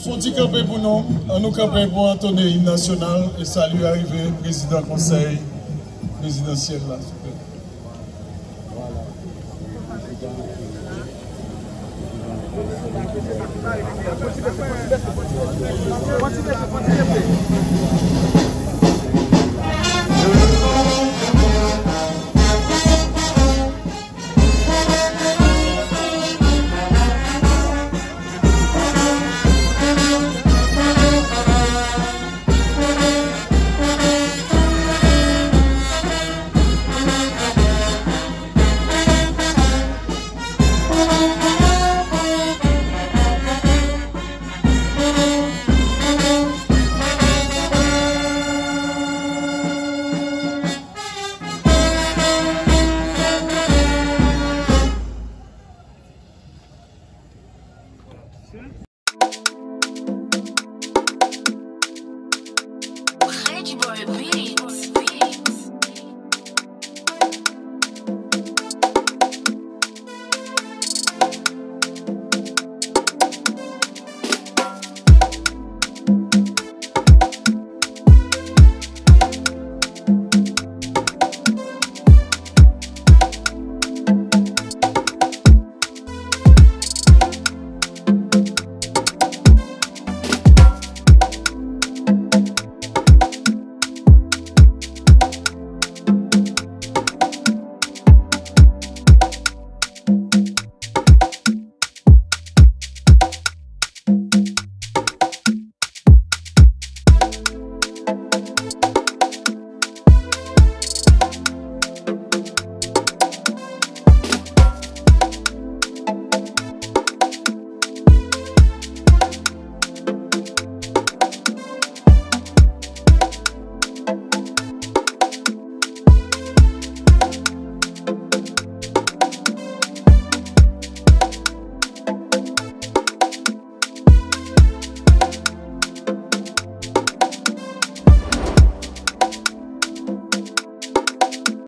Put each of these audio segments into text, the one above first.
Faut dire camper pour nous, nous camper pour entonner l'hymne national et saluer arrivé président conseil présidentiel là.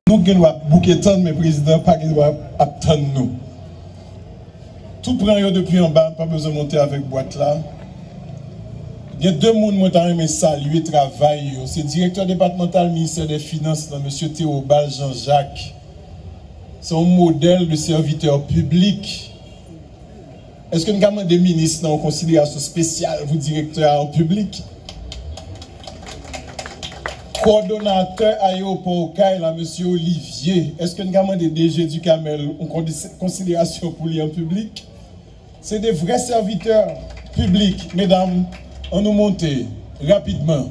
Nous devons bouquer tant, mais le président pas doit attendre nous. Tout prend depuis en bas, pas besoin de monter avec boîte là. Il y a deux personnes qui ont salué le travail. C'est le directeur départemental ministère des Finances, M. Théobald Jean-Jacques. C'est un modèle de serviteur public. Est-ce que nous avons des ministres en considération spéciale, vous directeur en public? Coordonnateur aéroport Kaila, M. Olivier. Est-ce que nous avons des DG du Camel en considération pour lui en public? C'est des vrais serviteurs publics, mesdames. On nous monte rapidement.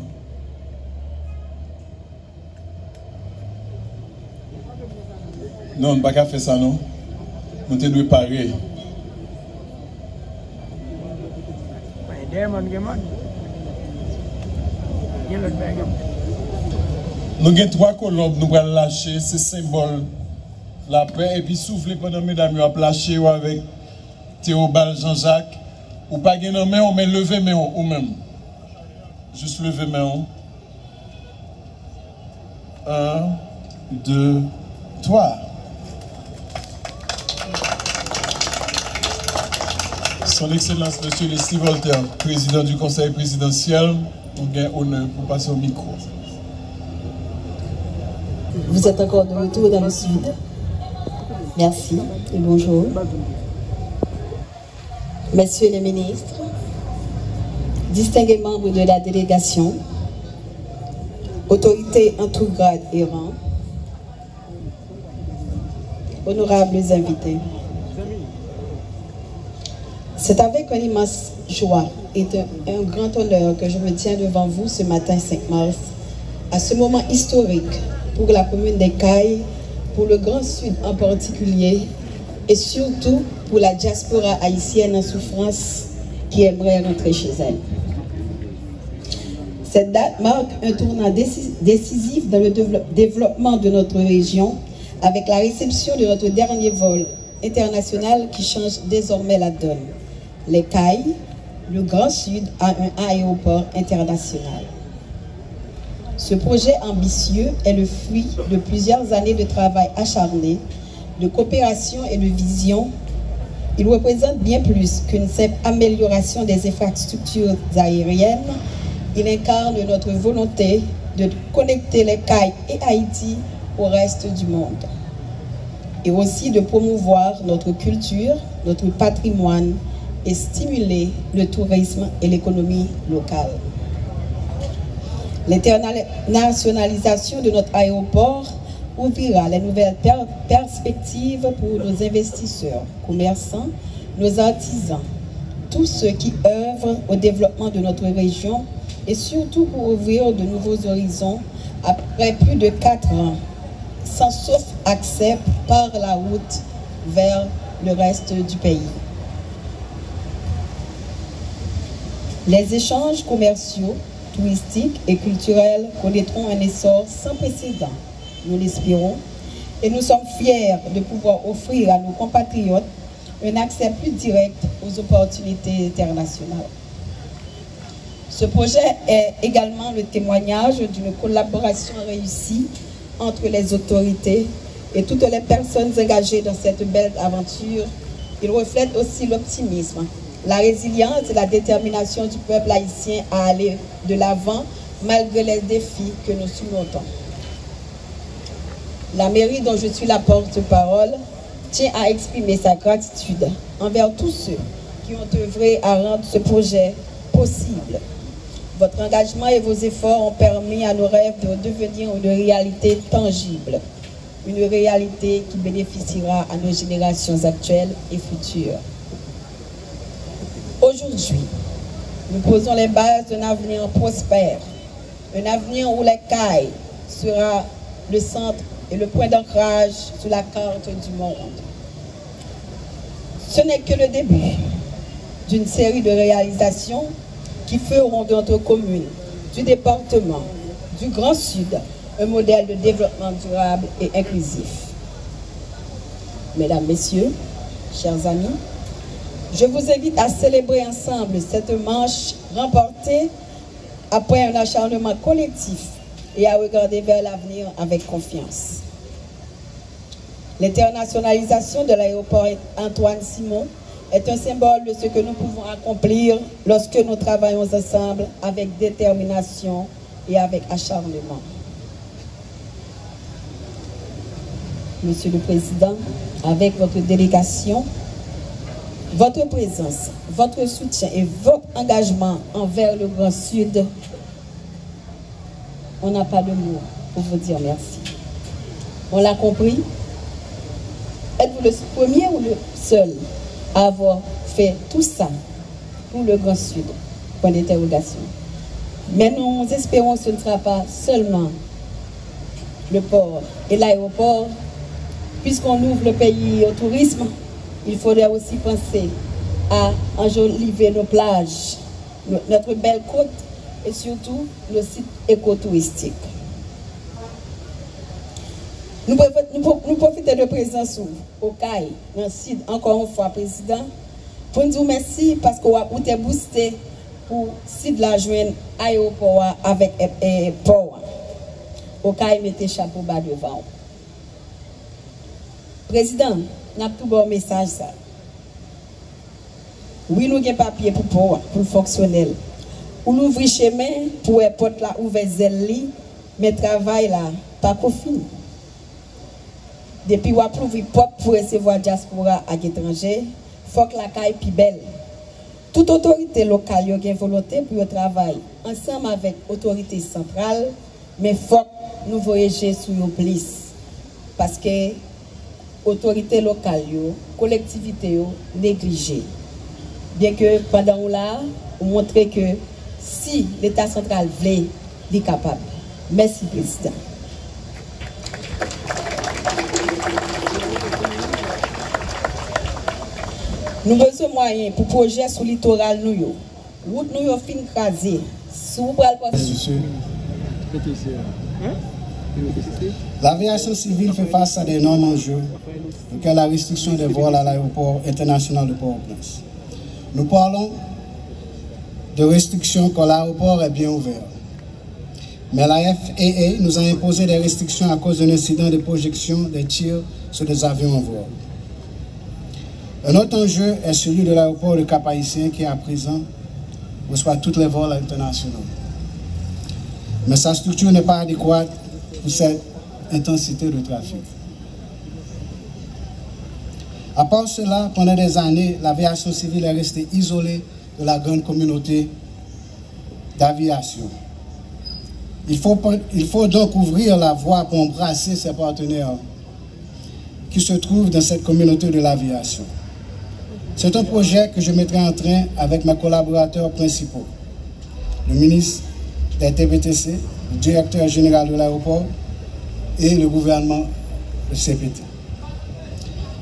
Non, on ne peut pas faire ça, non? On te doit parer. Nous avons trois colombes, nous allons lâcher, c'est symbole la paix, et puis souffler pendant mesdames, nous allons lâcher avec Théobald Jean-Jacques. Ou pas gagner main, mais lever main ou même. Juste lever main. 1, 2, 3. Son Excellence, Monsieur Leslie Voltaire, président du Conseil présidentiel, nous avons honneur pour passer au micro. Vous êtes encore de retour dans le sud. Merci et bonjour. Messieurs les ministres, distingués membres de la délégation, autorités en tout grade et rang, honorables invités. C'est avec une immense joie et un grand honneur que je me tiens devant vous ce matin 5 mars, à ce moment historique pour la commune des Cayes, pour le Grand Sud en particulier, et surtout pour la diaspora haïtienne en souffrance qui aimerait rentrer chez elle. Cette date marque un tournant décisif dans le développement de notre région avec la réception de notre dernier vol international qui change désormais la donne. Les Cayes, le Grand Sud a un aéroport international. Ce projet ambitieux est le fruit de plusieurs années de travail acharné, de coopération et de vision. Il représente bien plus qu'une simple amélioration des infrastructures aériennes. Il incarne notre volonté de connecter les Cayes et Haïti au reste du monde. Et aussi de promouvoir notre culture, notre patrimoine et stimuler le tourisme et l'économie locale. L'internationalisation de notre aéroport ouvrira les nouvelles perspectives pour nos investisseurs, commerçants, nos artisans, tous ceux qui œuvrent au développement de notre région et surtout pour ouvrir de nouveaux horizons après plus de 4 ans, sans sauf accès par la route vers le reste du pays. Les échanges commerciaux, touristiques et culturels connaîtront un essor sans précédent, nous l'espérons, et nous sommes fiers de pouvoir offrir à nos compatriotes un accès plus direct aux opportunités internationales. Ce projet est également le témoignage d'une collaboration réussie entre les autorités et toutes les personnes engagées dans cette belle aventure. Il reflète aussi l'optimisme, la résilience et la détermination du peuple haïtien à aller de l'avant malgré les défis que nous surmontons. La mairie dont je suis la porte-parole tient à exprimer sa gratitude envers tous ceux qui ont œuvré à rendre ce projet possible. Votre engagement et vos efforts ont permis à nos rêves de devenir une réalité tangible, une réalité qui bénéficiera à nos générations actuelles et futures. Aujourd'hui, nous posons les bases d'un avenir prospère, un avenir où les Cayes sera le centre et le point d'ancrage sur la carte du monde. Ce n'est que le début d'une série de réalisations qui feront de notre commune, du département, du Grand Sud, un modèle de développement durable et inclusif. Mesdames, Messieurs, chers amis, je vous invite à célébrer ensemble cette manche remportée après un acharnement collectif et à regarder vers l'avenir avec confiance. L'internationalisation de l'aéroport Antoine Simon est un symbole de ce que nous pouvons accomplir lorsque nous travaillons ensemble avec détermination et avec acharnement. Monsieur le Président, avec votre délégation, votre présence, votre soutien et votre engagement envers le Grand Sud, on n'a pas de mots pour vous dire merci. On l'a compris? Êtes-vous le premier ou le seul à avoir fait tout ça pour le Grand Sud? Point d'interrogation. Mais nous espérons que ce ne sera pas seulement le port et l'aéroport. Puisqu'on ouvre le pays au tourisme, il faudrait aussi penser à enjoliver nos plages, notre belle côte et surtout le site écotouristique. Nous profitons de présence au CAI, merci encore une fois, Président, pour nous dire merci parce qu'on a été boosté pour site la joindre aéroport avec port. Au CAI, mettez chapeau bas devant. Président, nous avons tout bon message ça. Oui, nous avons papier pour port, pour le fonctionnel. Ou nous ouvrons chemin pour les portes là ouvert zèle, mais travail là, pas qu'on finit. Depuis qu'on a prouvé porte pour recevoir diaspora à l'étranger, il faut que la caille plus belle. Toute autorité locale a une volonté pour le travail, ensemble avec l'autorité centrale, mais il faut que nous voyagions sur nos plus. Parce que autorités locales, collectivités négligées. Bien que pendant là, on montre que si l'État central veut, il est capable. Merci, Président. Nous avons besoin de moyens pour projet sur le littoral. Nous route nous fin crasé. Si vous pouvez L'aviation civile fait face à d'énormes enjeux, comme la restriction des vols à l'aéroport international de Port-au-Prince. Nous parlons de restrictions quand l'aéroport est bien ouvert. Mais la FAA nous a imposé des restrictions à cause d'un incident de projection des tirs sur des avions en vol. Un autre enjeu est celui de l'aéroport de Cap-Haïtien qui, à présent, reçoit tous les vols internationaux. Mais sa structure n'est pas adéquate pour cette intensité de trafic. À part cela, pendant des années, l'aviation civile est restée isolée de la grande communauté d'aviation. Il faut donc ouvrir la voie pour embrasser ses partenaires qui se trouvent dans cette communauté de l'aviation. C'est un projet que je mettrai en train avec mes collaborateurs principaux, le ministre des TBTC, le directeur général de l'aéroport et le gouvernement de CPT.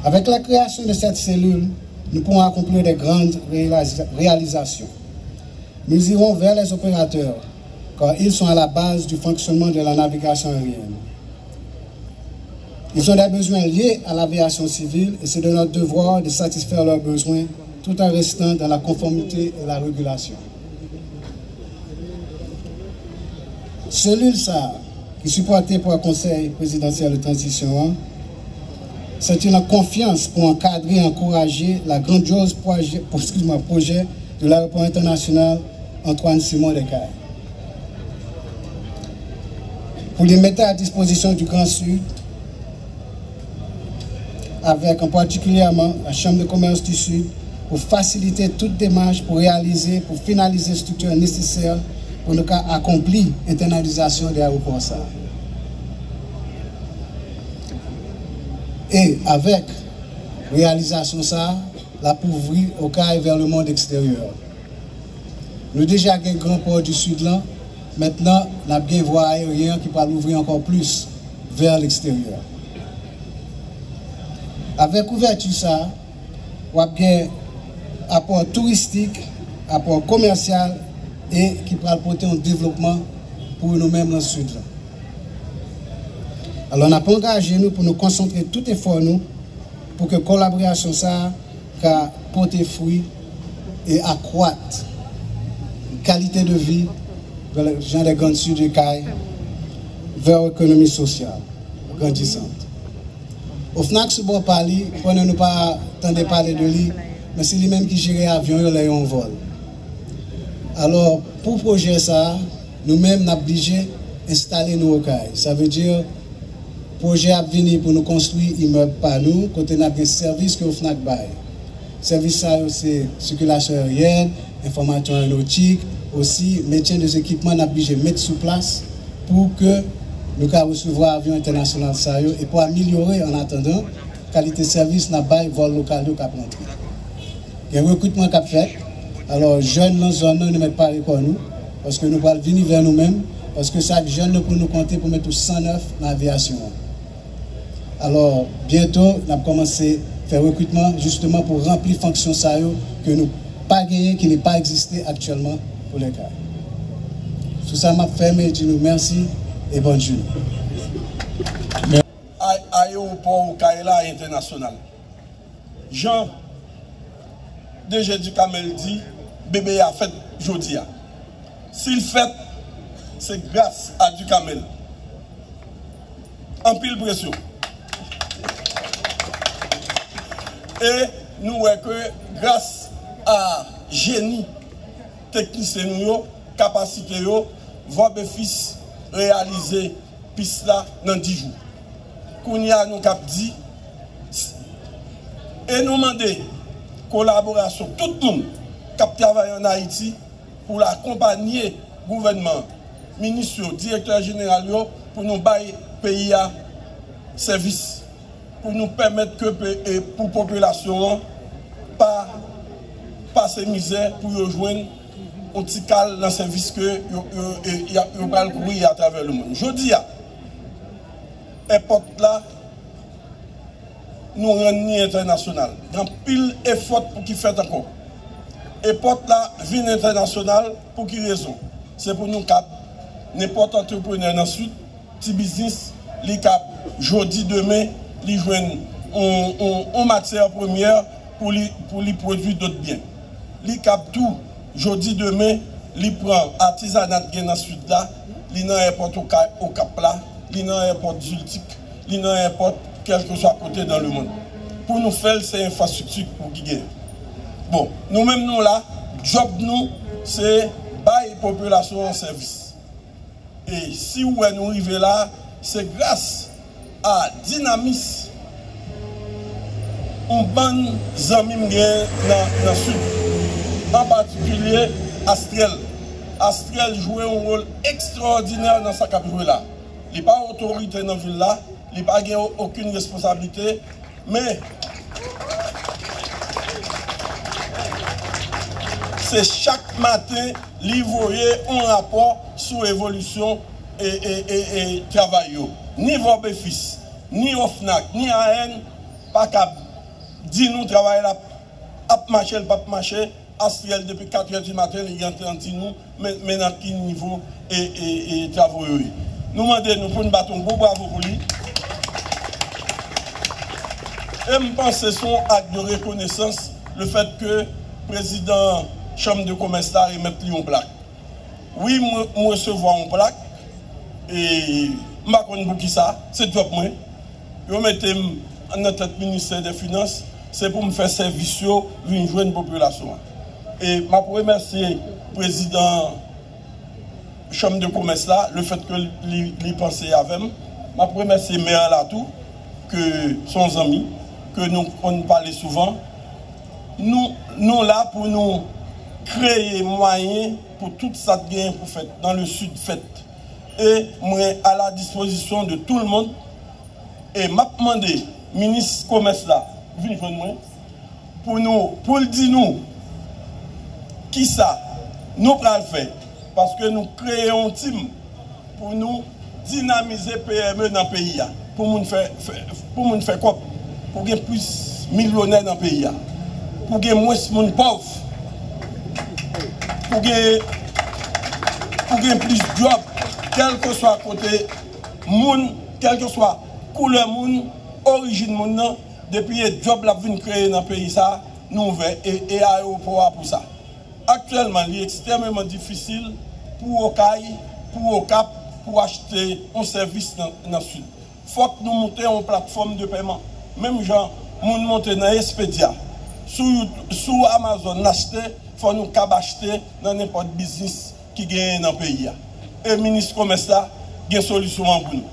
Avec la création de cette cellule, nous pourrons accomplir des grandes réalisations. Nous irons vers les opérateurs, car ils sont à la base du fonctionnement de la navigation aérienne. Ils ont des besoins liés à l'aviation civile et c'est de notre devoir de satisfaire leurs besoins tout en restant dans la conformité et la régulation. Cellule ça, qui est supportée par le Conseil présidentiel de transition, c'est une confiance pour encadrer et encourager la grandiose projet de l'aéroport international Antoine-Simon Descailles. Pour les mettre à disposition du Grand Sud, avec en particulièrement la Chambre de commerce du Sud, pour faciliter toute démarche, pour finaliser les structures nécessaires pour nous accomplir l'internalisation des aéroports. Et avec réalisation ça, la pour ouvrir au cas vers le monde extérieur. Nous déjà avons un grand port du Sud là, maintenant nous avons bien voie aérienne qui va l'ouvrir encore plus vers l'extérieur. Avec ouverture ça, on a un apport touristique, apport commercial et qui va apporter un développement pour nous-mêmes dans le Sud. Alors on a engagé nous pour nous concentrer tout effort nous pour que la collaboration ça porte fruit et accroître la qualité de vie dans les gens des grands sud de Caille vers l'économie sociale grandissante. Au FNAC, ce bon parler, on ne nous pas attendre parler de lui, mais c'est lui-même qui gère l'avion et en vol. Alors, pour le projet ça, nous-mêmes, nous sommes obligés d'installer nos cailles. Ça veut dire, le projet a venu pour nous construire immeuble par nous, côté nous avons des services que le FNAC baille. Service ça, c'est circulation aérienne, information aéronautique, aussi maintien des équipements, nous sommes obligés de mettre sur place pour que nous puissions recevoir l'avion international et pour améliorer en attendant la qualité de service, nous avons vol local qui a rentré. Il y a un recrutement qui a fait. Alors, jeunes dans la zone, ne mettent pas pour nous, parce que nous allons venir vers nous-mêmes, parce que chaque jeune pour nous compter pour mettre 109 dans l'aviation. Alors, bientôt, nous allons commencer à faire recrutement justement pour remplir la fonction que nous n'avons pas gagné, qui n'est pas existé actuellement pour les cas. Tout ça m'a fait, mais je dis nous merci et bonne journée. Aéroport Kaila international. Jean, DG du Camel dit, bébé a fait jeudi. S'il fait, c'est grâce à du Camel. En pile pression. Et nous voyons que grâce à génie technicien, capacité, votre fils réaliser piste là dans 10 jours. Kounia nous cap dit et nous demander collaboration tout le monde qui travaille en Haïti pour l'accompagner gouvernement, ministre, directeur général pour nous bailler pays à service. pour nous permettre que pour la population pas passer misère pour rejoindre un petit cal dans le service que vous va courir à travers le monde. Je dis à l'époque là, nous rendons international. Dans pile effort pour qui fait encore. L'époque là, vient international pour qui raison? C'est pour nous cap n'importe entrepreneur dans le sud, petit business, les cap jeudi demain, les joindre en matière première pour les produire d'autres biens. Les cap tout jeudi demain, les prend artisanat dans le sud là, les dans aéroport au cap là, les dans aéroport Zultic, les dans aéroport quel que soit côté dans le monde. Pour nous faire ces infrastructures pour gagner. Bon, nous-mêmes nous là, job nous, c'est bailler population en service. Et si nous arrivons là, c'est grâce à dynamisme, on bonne amis dans le sud. En particulier, Astrel. Astrel joue un rôle extraordinaire dans sa capitale là. Il n'est pas autorité dans la ville là, il n'a pas aucune responsabilité, mais c'est chaque matin, il voyait un rapport sur l'évolution et travail. Ni vos bénéfices, ni OFNAC, ni AN, pas qu'à dire nous travail là, à marcher, pas marcher. Astriel depuis 4h du matin, il rentre en nous, mais dans quel niveau et travaux. Nous demandons pour nous battre un gros bravo pour lui. Et je pense que c'est son acte de reconnaissance, le fait que le président Chambre de commerce là remette lui une plaque. Oui, moi recevoir une plaque, et je ne sais pas qui ça, c'est job moi. Je mets en notre ministère des Finances, c'est pour me faire service pour une jeune population. Et je remercie le président Chambre de commerce là, le fait que il pensait avec moi. Je remercie le maire là tout, que son ami, que nous on parlait souvent. Nous là pour nous créer moyens pour tout ça bien pour faire dans le sud fait. Et moi à la disposition de tout le monde. Et m'a demandé ministre commerce là, venez joindre moi pour le dire nous qui ça nous allons le faire parce que nous créons un team pour nous dynamiser PME dans le pays pour nous faire quoi pour gagner plus millionnaires dans le pays pour gagner moins de monde pauvre pour gagner plus de jobs quel que soit côté monde quel que soit couleur monde origine monde depuis les jobs la vient créer dans le pays ça nous ouvert et aéroport pour ça. Actuellement, il est extrêmement difficile pour Okaï, pour Okap, pour acheter un service dans le sud. Il faut que nous montions une plateforme de paiement. Même gens, nous montons dans Expedia, sur Amazon, acheter, il faut nous acheter dans n'importe quel business qui gagne dans le pays. Et le ministre commerce là, il y a une solution pour nous.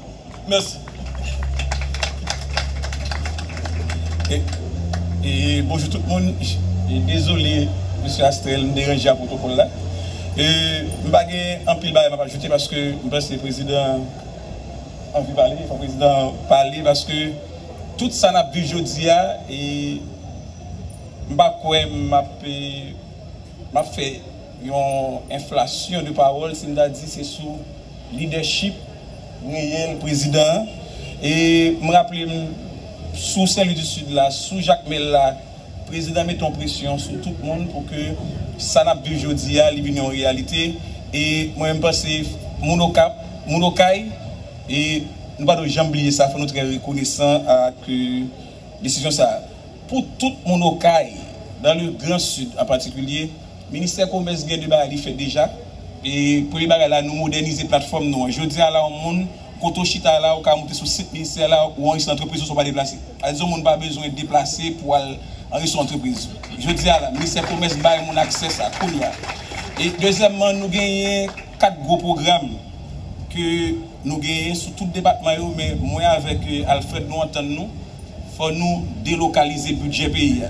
Merci. Et bonjour tout le monde. Et désolé. Monsieur Astrel, me dérange à protocole là. Je ne vais pas en pile de pas ajouter parce que je pense que le président a envie de parler, le président parler parce que tout ça n'a vu aujourd'hui et je ne m'a fait une inflation de parole, c'est dit c'est sous leadership réel président et me rappeler sous Saint-Louis du Sud là, sous Jacques Mel là. Le président met en pression sur tout le monde pour que ça n'a plus aujourd'hui vienne en réalité. Et moi, je pense que mon Okaï, et nous ne pouvons jamais oublier ça, il faut nous être reconnaissants à que décision ça. Pour tout mon Okaï, dans le Grand Sud en particulier, le ministère du Commerce il fait déjà. Et pour les bagages là, nous moderniser la plateforme. Je dis à la monde, quand on chita là, on peut monter sur le site ministère là, où les entreprises ne sont pas déplacées. Les hommes n'ont pas besoin de déplacer pour aller en son entreprise. Je dis à la ministère du Commerce, mon accès à Kounia. Et deuxièmement, nous gagnons 4 gros programmes que nous gagnons sur tout le département, mais moi avec Alfred, nous entendons, il faut nous délocaliser le budget pays.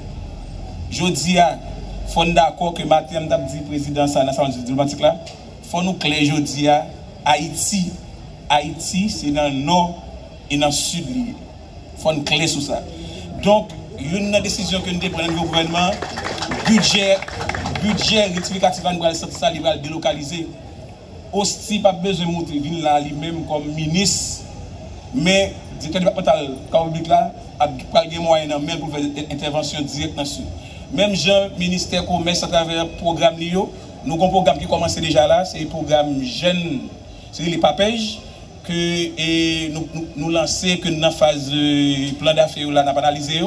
Je dis à il faut d'accord que matin, dit président de l'Assemblée diplomatique là, il faut nous clair, je dis à Haïti, c'est dans le nord et dans le sud. Il faut clé sur ça. Donc, une décision que nous prenons au gouvernement, budget rectificatif à nous allons ça va délocaliser. Aussi pas besoin de monter venir là lui-même comme ministre, mais directeur départemental public là a pas de moyens même pour faire intervention directe dessus. Même Jean ministère commerce à travers programme nous avons un programme qui commence déjà là, c'est le programme jeune, c'est les papèges que et nous lancer que dans la phase plan d'affaires là n'a pas analysé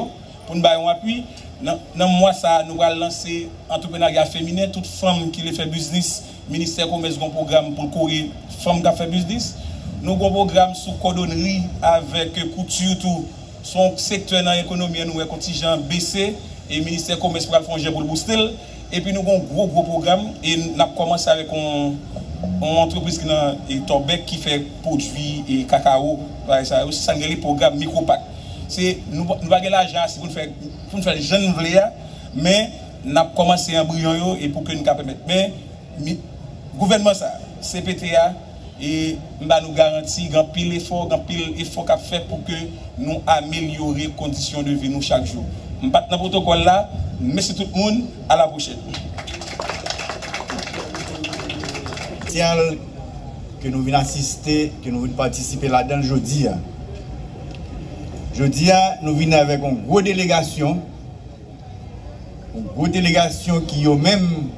pour nous donner un appui. Dans mois ça nous allons lancer entrepreneuriat féminin, toute femme qui fait business, ministère commerce un programme pour courir femme qui fait business. Nous avons un programme sous cordonnerie avec couture tout son secteur dans l'économie nous est contingent baissé et ministère commerce pour le pour le booster. Et puis nous avons un gros programme et nous avons commencé avec une entreprise qui est Torbec qui fait produits et cacao. Ça c'est le programme Micropack. C'est nous avons l'argent pour nous faire les jeunes mais nous avons commencé un brillant et pour que nous permettre. Mais le gouvernement ça, CPTA et nous garantit grand pile effort qu'a fait pour que nous améliorer les conditions de vie nous chaque jour. Nous pas dans le protocole là. Merci tout le monde, à la prochaine. Que nous venons assister, que nous venons participer là-dedans jeudi. Jeudi, nous venons avec une grosse délégation qui a même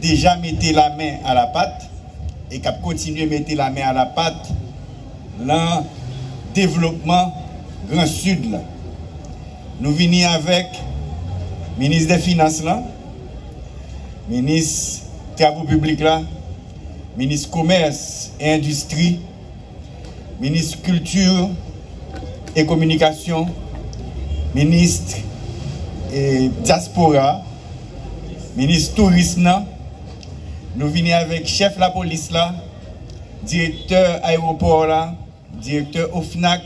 déjà mis la main à la pâte et qui a continué à mettre la main à la pâte dans le développement Grand Sud. Là. Nous venons avec ministre des Finances, là, ministre des Travaux Publics, là, ministre Commerce et Industrie, ministre Culture et Communication, ministre Diaspora, ministre Tourisme. Nous venons avec chef de la police, là, directeur aéroport, là, directeur OFNAC.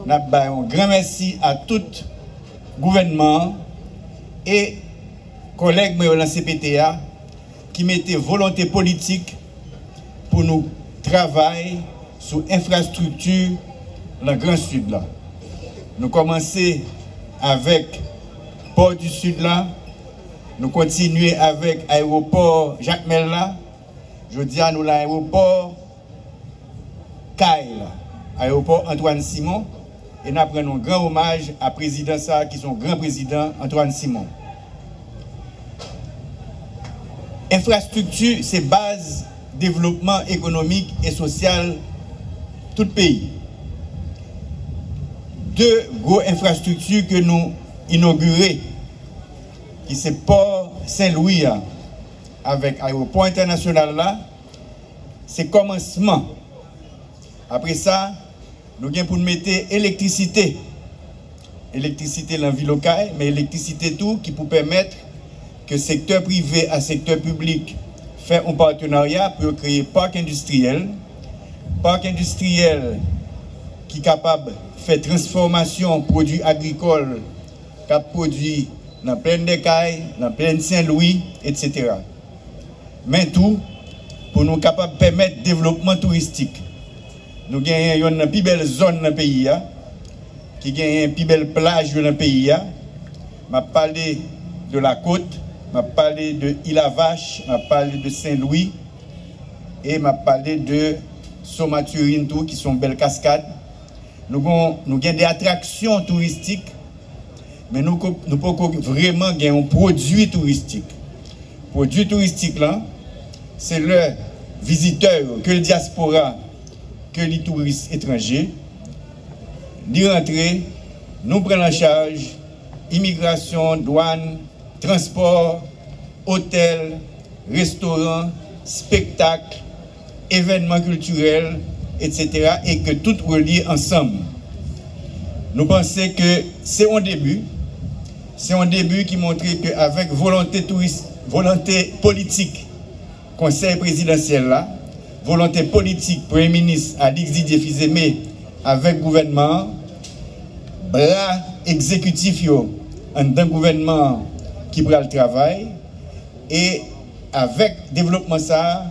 Un grand merci à tout gouvernement et collègues de la CPTA qui mettaient volonté politique pour nous travailler sur l'infrastructure dans le Grand Sud. Là. Nous commençons avec Port du Sud, là. Nous continuons avec l'aéroport Jacques Mella. Je dis à nous l'aéroport Caille, l'aéroport Antoine Simon. Et nous prenons un grand hommage à président ça, qui sont grand président Antoine Simon. Infrastructure, c'est base développement économique et social tout pays. Deux gros infrastructures que nous inaugurons, qui c'est Port Saint-Louis avec l'aéroport international là, c'est commencement. Après ça, nous avons pour mettre électricité dans la vie locale, mais électricité tout qui peut permettre que secteur privé à secteur public fait un partenariat pour créer parc industriel qui est capable de faire transformation de produits agricoles, qui produit dans plein d'écailles, dans plein Saint-Louis, etc. Mais tout pour nous capables de permettre le développement touristique. Nous avons une plus belle zone dans le pays, qui a une plus belle plage dans le pays. Je parlé de la côte, je parlé de Île-à-Vache, je parlé de Saint-Louis et je parlé de Somaturine, qui sont belles cascades. Nous avons des attractions touristiques, mais nous ne pouvons pas vraiment gagner un produit touristique. Le produit touristique, c'est le visiteur que le diaspora, que les touristes étrangers, d'y rentrer, nous prenons en charge immigration, douane, transport, hôtel, restaurant, spectacle, événements culturels, etc. et que tout relie ensemble. Nous pensons que c'est un début. C'est un début qui montre qu'avec volonté politique, conseil présidentiel là, volonté politique, Premier ministre Alix Didier Fils-Aimé avec gouvernement, bras exécutif d'un gouvernement qui prend le travail et avec développement ça,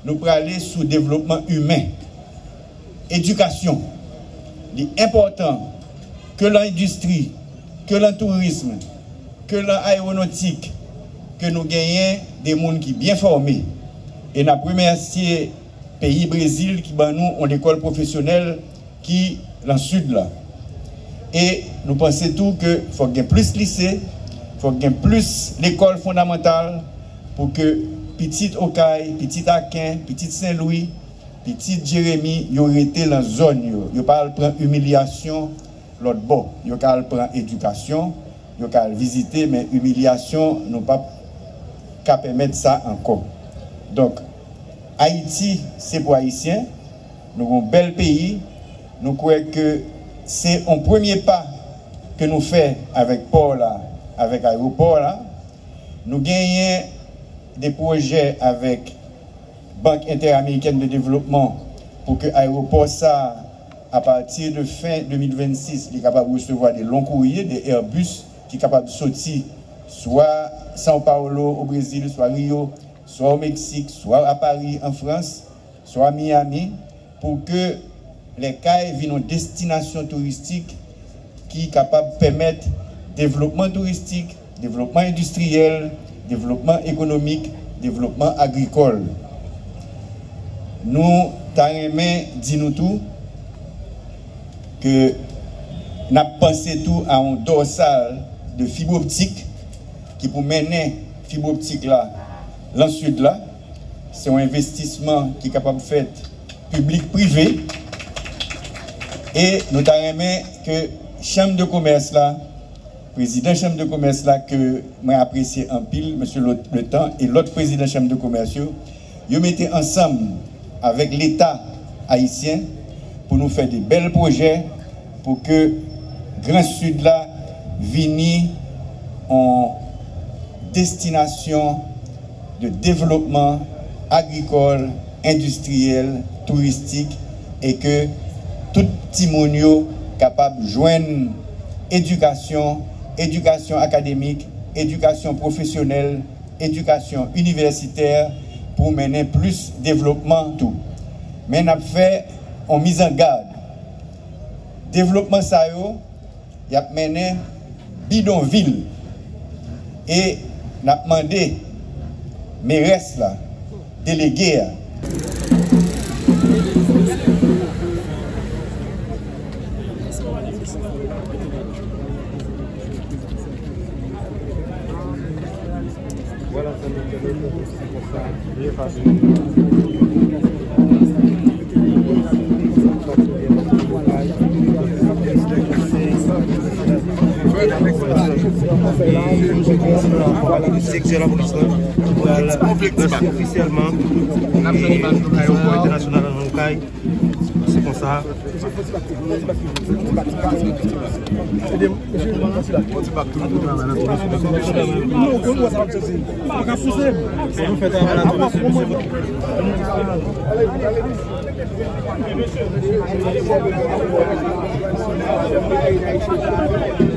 nous pourrons aller sur développement humain, éducation. Il est important que l'industrie, que le tourisme, que l'aéronautique, que nous gagnons des gens qui sont bien formés. Et nous remercier le pays Brésil qui nous ont une école professionnelle qui est dans le sud là. Et nous pensons tout qu'il faut qu'il y ait plus de lycées, il faut qu'il y ait plus d'écoles fondamentales pour que petit Okaï, petit Aquin, petit Saint-Louis, petit Jérémy, ils auraient été dans la zone. Ils ne parlent pas humiliation, l'autre bon. Ils parlent pas éducation, ils parlent visiter, mais humiliation, nous ne pas qu'à permettre ça encore. Donc, Haïti, c'est pour Haïtiens. Nous avons un bel pays. Nous croyons que c'est un premier pas que nous faisons avec Port là, avec l'aéroport là. Nous gagnons des projets avec Banque interaméricaine de développement pour que l'aéroport ça, à partir de fin 2026, est capable de recevoir des longs courriers, des Airbus qui sont capables de sortir soit São Paulo au Brésil, soit Rio, soit au Mexique, soit à Paris en France, soit à Miami, pour que les CAI viennent une destination touristique qui est capable de permettre développement touristique, développement industriel, développement économique, développement agricole. Nous t'avons dit nous tout que nous avons pensé tout à un dorsal de fibre optique qui pour mener fibre optique là, dans le sud là. C'est un investissement qui est capable de faire public-privé. Et nous avons que chambre de commerce là, président chambre de commerce là, que moi apprécié en pile, monsieur Le Temps, et l'autre président chambre de commerce, ils mettaient ensemble avec l'État haïtien pour nous faire des bels projets pour que Grand Sud là vienne en destination de développement agricole, industriel, touristique et que tout petit monde capable de joindre éducation, éducation académique, éducation professionnelle, éducation universitaire pour mener plus développement tout. Mais nous avons fait en mise en garde. Développement ça y a mené bidonville et nous avons demandé mais reste là délégué. Voilà, officiellement l'aéroport international de Roncaille. C'est comme ça. Monsieur